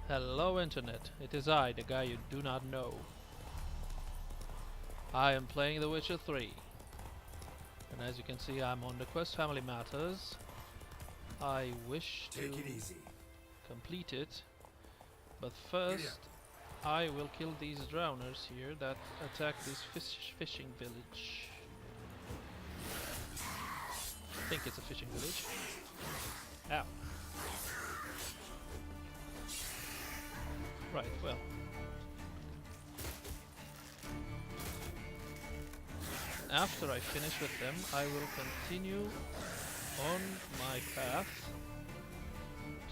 Hello Internet, it is I, the guy you do not know. I am playing The Witcher 3. And as you can see, I'm on the quest Family Matters. I wish to Take it easy. complete it, but first I will kill these drowners here that attack this fishing village. I think it's a fishing village. Ow. Right, well. After I finish with them, I will continue on my path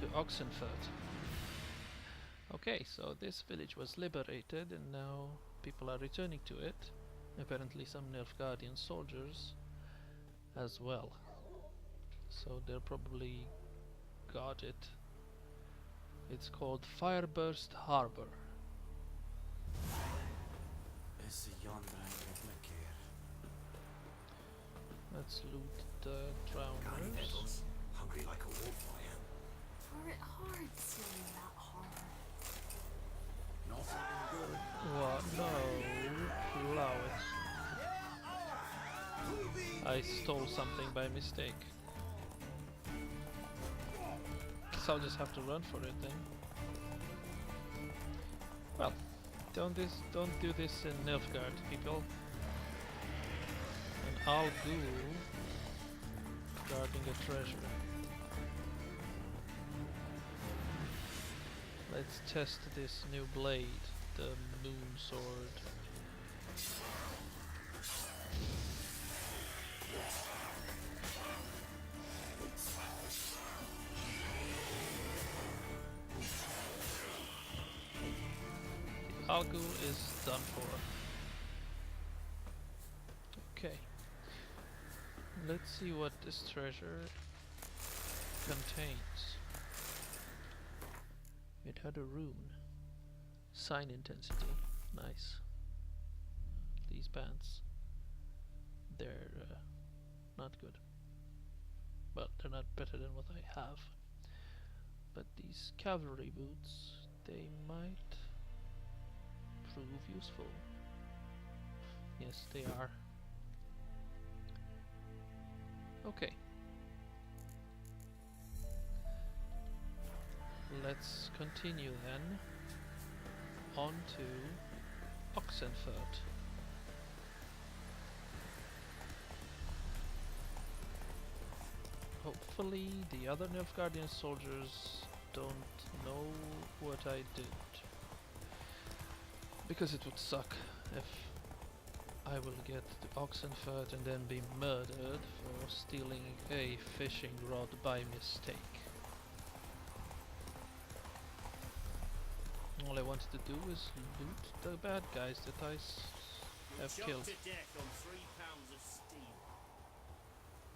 to Oxenfurt. Okay, so this village was liberated and now people are returning to it. Apparently some Nilfgaardian soldiers as well. So they're probably got it. It's called Fireburst Harbor. Let's loot the drowners. Hungry like a wolf, I am. For it hard seeing that hard. Nothing good. What? No, allow it. I stole something by mistake. Guess I'll just have to run for it then. Well, don't do this in Nilfgaard, people. And I'll do guarding a treasure. Let's test this new blade, the moon sword. The Algul is done for. Okay. Let's see what this treasure contains. It had a rune. Sign intensity. Nice. These pants. They're not good. Well, they're not better than what I have. But these cavalry boots, they might prove useful. Yes, they are. Okay. Let's continue then on to Oxenfurt. Hopefully the other Nilfgaardian soldiers don't know what I did. Because it would suck if I will get to Oxenfurt and then be murdered for stealing a fishing rod by mistake. All I wanted to do is loot the bad guys that I have killed. To death on 3 pounds of steel.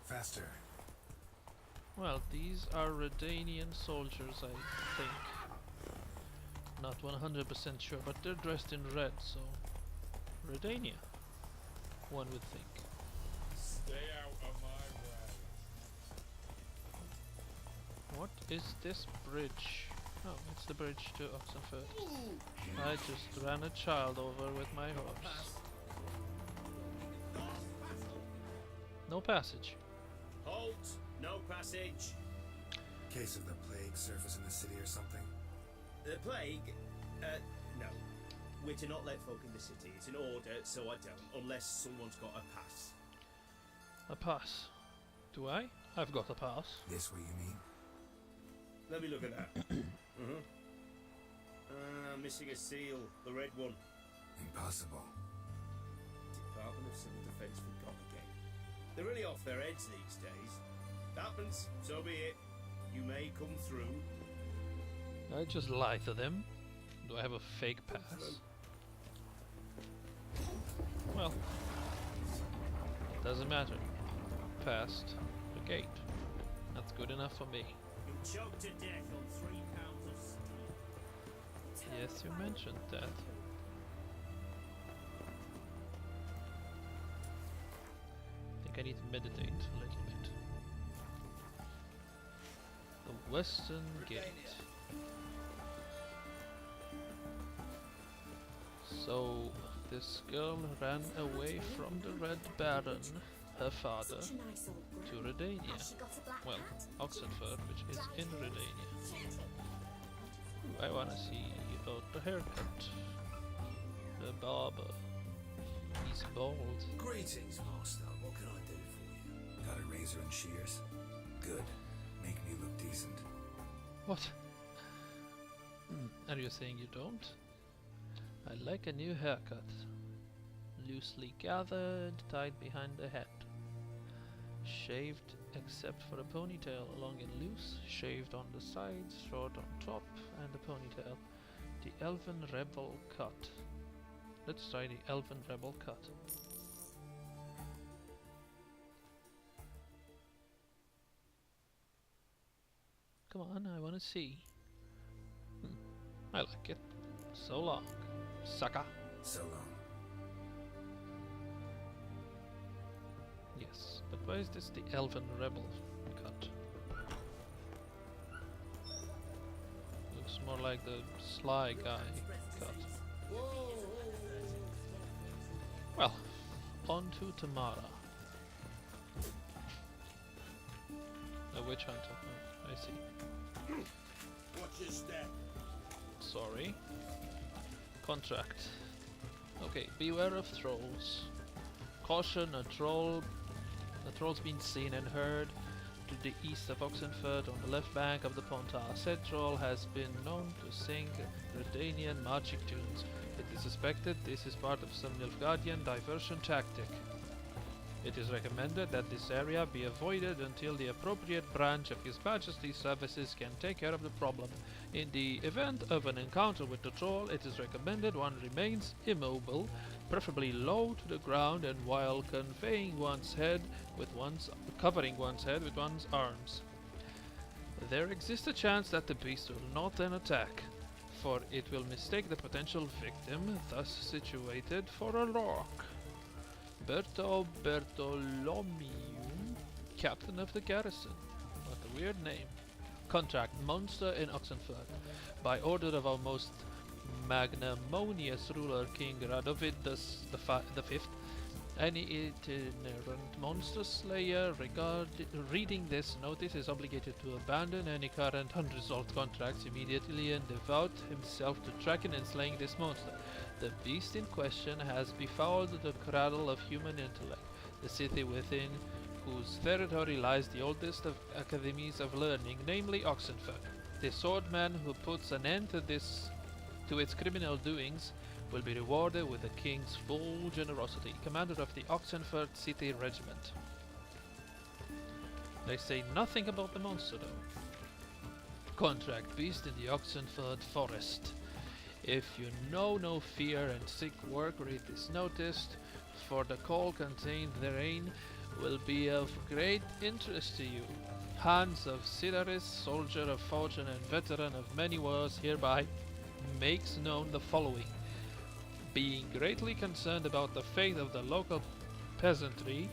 Faster. Well, these are Redanian soldiers, I think. Not 100% sure, but they're dressed in red, so Redania, one would think. Stay out of my way. What is this bridge? Oh, it's the bridge to Oxenfurt. I just ran a child over with my horse. No passage. Halt! No passage. Case of the plague surface in the city or something? The plague? No. We're to not let folk in the city. It's an order, so I don't, unless someone's got a pass. A pass. Do I? I've got a pass. This what you mean? Let me look at that. Missing a seal, the red one. Impossible. Department of Civil Defence forgot again. They're really off their heads these days. Happens, so be it. You may come through. I just lie to them. Do I have a fake pass? Well, doesn't matter. Passed the gate. That's good enough for me. You'll choke to death on 3 pounds of steel. Yes, you mentioned that. I think I need to meditate a little bit. The Western Gate. So this girl ran away from the Red Baron, her father, Such a nice old to girl. Redania. Has she got a black Well, hat? Oxenfurt, which is in Redania. Ooh, I wanna see about the haircut. The barber. He's bald. Greetings, Master. What can I do for you? Got a razor and shears? Good. Make me look decent. What? Are you saying you don't? I like a new haircut. Loosely gathered, tied behind the head. Shaved except for a ponytail, long and loose, shaved on the sides, short on top, and a ponytail. The Elven Rebel cut. Let's try the Elven Rebel cut. Come on, I wanna see. I like it. So long, sucker. So long. Yes, but why is this the Elven Rebel cut? Looks more like the Sly Guy cut. Well, on to Tamara. A witch hunter. Oh, I see. Watch your step. Sorry. Contract. Okay, beware of trolls. Caution, a troll's been seen and heard to the east of Oxenfurt on the left bank of the Pontar. Said troll has been known to sing Redanian magic tunes. It is suspected this is part of some Nilfgaardian diversion tactic. It is recommended that this area be avoided until the appropriate branch of His Majesty's services can take care of the problem. In the event of an encounter with the troll, it is recommended one remains immobile, preferably low to the ground, and while covering one's head with one's arms. There exists a chance that the beast will not then attack, for it will mistake the potential victim, thus situated, for a rock. Bertolomew, captain of the garrison. What a weird name. Contract, monster in Oxenfurt. By order of our most magnanimous ruler, King Radovid the Fifth, any itinerant monster slayer reading this notice is obligated to abandon any current unresolved contracts immediately and devote himself to tracking and slaying this monster. The beast in question has befouled the cradle of human intellect, the city within whose territory lies the oldest of academies of learning, namely Oxenfurt. The swordman who puts an end to its criminal doings will be rewarded with the king's full generosity. Commander of the Oxenfurt City Regiment. They say nothing about the monster though. Contract, beast in the Oxenfurt forest. If you know no fear and seek work, read this notice, for the call contained therein will be of great interest to you. Hans of Sidaris, soldier of fortune and veteran of many wars, hereby makes known the following. Being greatly concerned about the fate of the local peasantry,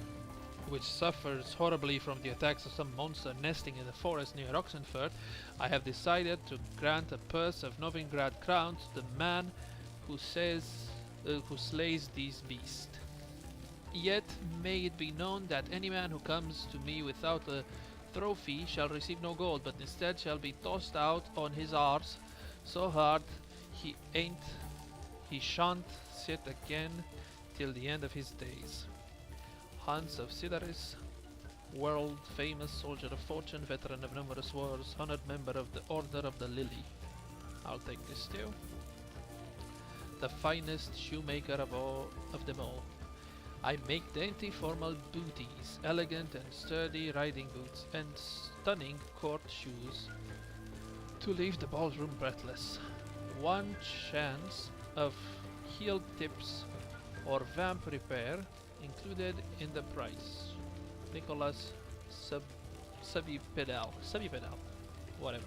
which suffers horribly from the attacks of some monster nesting in the forest near Oxenfurt, I have decided to grant a purse of Novigrad crowns to the man who slays these beasts. Yet may it be known that any man who comes to me without a trophy shall receive no gold, but instead shall be tossed out on his arse so hard he shan't sit again till the end of his days. Hans of Sidaris, world famous soldier of fortune, veteran of numerous wars, honored member of the Order of the Lily. I'll take this too. The finest shoemaker of them all. I make dainty formal booties, elegant and sturdy riding boots, and stunning court shoes to leave the ballroom breathless. One chance of heel tips or vamp repair included in the price. Nicholas Subipedal, whatever.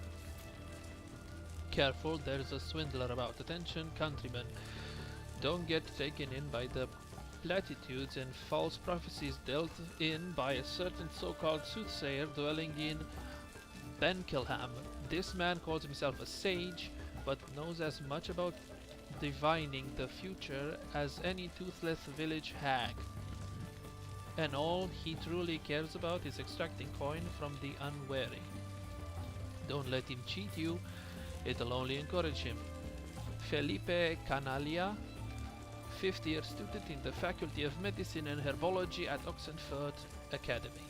Careful, there's a swindler about. Attention, countrymen. Don't get taken in by the platitudes and false prophecies dealt in by a certain so-called soothsayer dwelling in Benkilham. This man calls himself a sage, but knows as much about divining the future as any toothless village hag. And all he truly cares about is extracting coin from the unwary. Don't let him cheat you, it'll only encourage him. Felipe Canalia, 5th-year student in the Faculty of Medicine and Herbology at Oxenfurt Academy.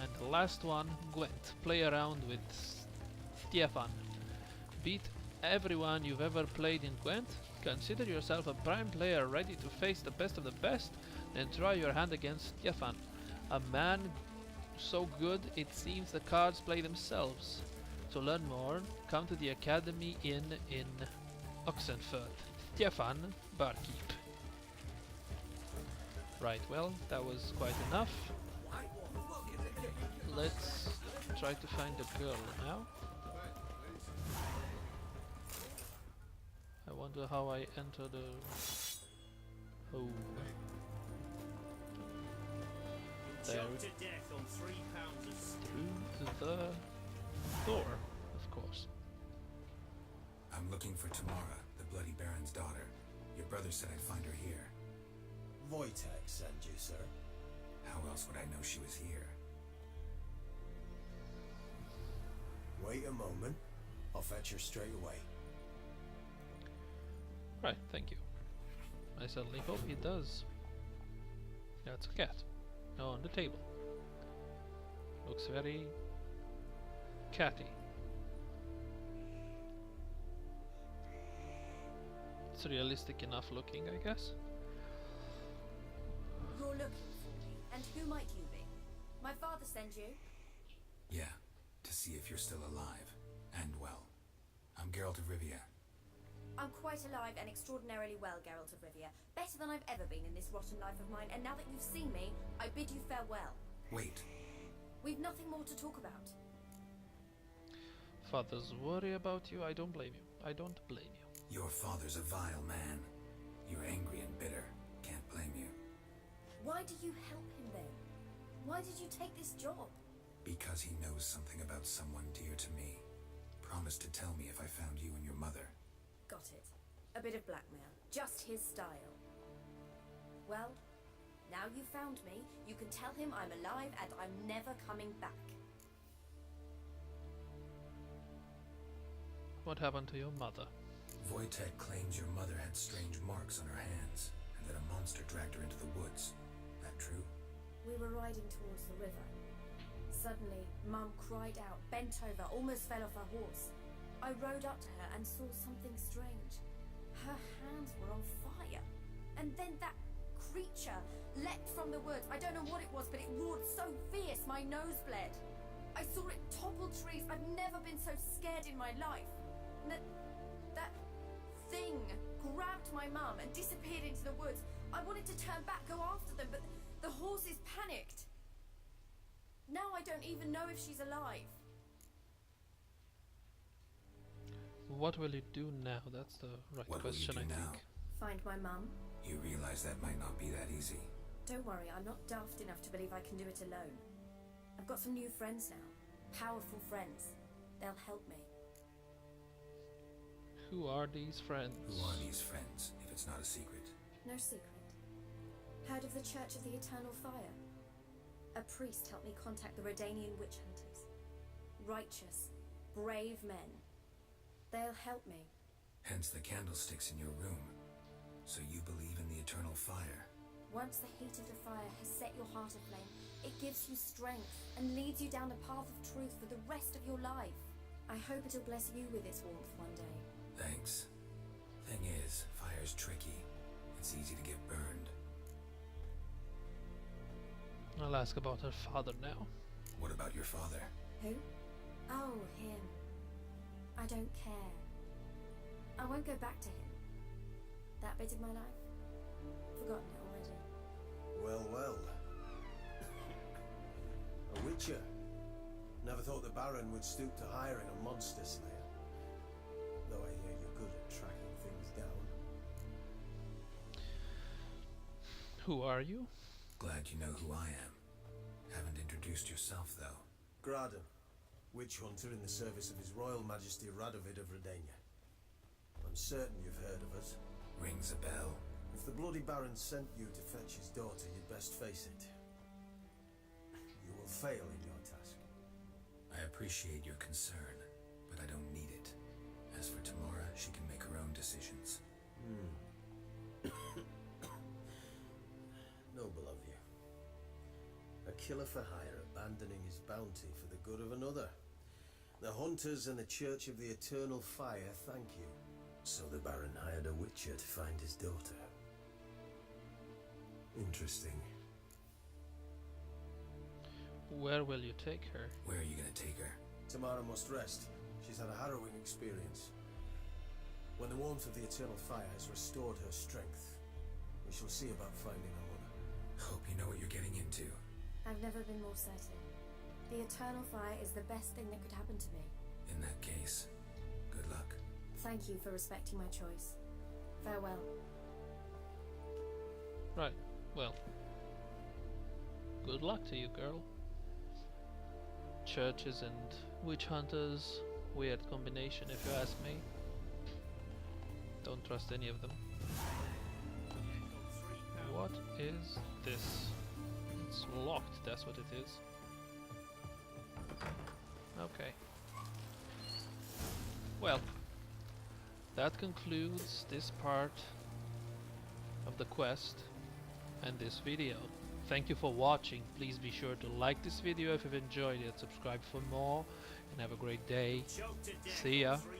And the last one, Gwent. Play around with Stefan. Beat everyone you've ever played in Gwent. Consider yourself a prime player ready to face the best of the best, then try your hand against Stefan. A man so good it seems the cards play themselves. To learn more, come to the Academy in Oxenfurt. Stefan, barkeep. Right, well, that was quite enough. Let's try to find a girl now. I wonder how I enter the home. There. Choked to death on 3 pounds of steak. Through the door, of course. I'm looking for Tamara, the Bloody Baron's daughter. Your brother said I'd find her here. Wojtek sent you, sir. How else would I know she was here? Wait a moment. I'll fetch her straight away. Right, thank you. I certainly hope he does. That's a cat. On the table. Looks very catty. It's realistic enough looking, I guess. You're looking for me, and who might you be? My father sent you? Yeah, to see if you're still alive. And well. I'm Geralt of Rivia. I'm quite alive and extraordinarily well, Geralt of Rivia. Better than I've ever been in this rotten life of mine, and now that you've seen me, I bid you farewell. Wait. We've nothing more to talk about. Fathers worry about you, I don't blame you. I don't blame you. Your father's a vile man. You're angry and bitter. Can't blame you. Why do you help him then? Why did you take this job? Because he knows something about someone dear to me. Promised to tell me if I found you and your mother. Got it. A bit of blackmail. Just his style. Well, now you've found me, you can tell him I'm alive and I'm never coming back. What happened to your mother? Wojtek claims your mother had strange marks on her hands, and that a monster dragged her into the woods. That true? We were riding towards the river. Suddenly, Mum cried out, bent over, almost fell off her horse. I rode up to her and saw something strange. Her hands were on fire. And then that creature leapt from the woods. I don't know what it was, but it roared so fierce my nose bled. I saw it topple trees. I've never been so scared in my life. And that thing grabbed my mum and disappeared into the woods. I wanted to turn back, go after them, but the horses panicked. Now I don't even know if she's alive. What will you do now? That's the right What will you question, do I now? think. Find my mum? You realize that might not be that easy. Don't worry, I'm not daft enough to believe I can do it alone. I've got some new friends now. Powerful friends. They'll help me. Who are these friends? Who are these friends, if it's not a secret? No secret. Heard of the Church of the Eternal Fire? A priest helped me contact the Redanian witch hunters. Righteous, brave men. They'll help me. Hence the candlesticks in your room. So you believe in the eternal fire? Once the heat of the fire has set your heart aflame, it gives you strength and leads you down the path of truth for the rest of your life. I hope it'll bless you with its warmth one day. Thanks. Thing is, fire's tricky. It's easy to get burned. I'll ask about her father now. What about your father? Who? Oh, him. I don't care. I won't go back to him. That bit of my life? Forgotten it already. Well, well. A witcher. Never thought the Baron would stoop to hiring a monster slayer. Though I hear you're good at tracking things down. Who are you? Glad you know who I am. Haven't introduced yourself, though. Graden, witch hunter in the service of His Royal Majesty Radovid of Redania. I'm certain you've heard of us. Rings a bell. If the Bloody Baron sent you to fetch his daughter, you'd best face it. You will fail in your task. I appreciate your concern, but I don't need it. As for Tamara, she can make her own decisions. Noble of you. A killer for hire abandoning his bounty for the good of another. The Hunters and the Church of the Eternal Fire thank you. So the Baron hired a witcher to find his daughter. Interesting. Where will you take her? Where are you gonna take her? Tamara must rest. She's had a harrowing experience. When the warmth of the Eternal Fire has restored her strength, we shall see about finding her mother. Hope you know what you're getting into. I've never been more certain. The Eternal Fire is the best thing that could happen to me. In that case, good luck. Thank you for respecting my choice. Farewell. Right, well. Good luck to you, girl. Churches and witch hunters, weird combination if you ask me. Don't trust any of them. What is this? It's locked, that's what it is. Okay. Well, that concludes this part of the quest and this video. Thank you for watching. Please be sure to like this video if you've enjoyed it, subscribe for more, and have a great day. Choked to death See ya. on 3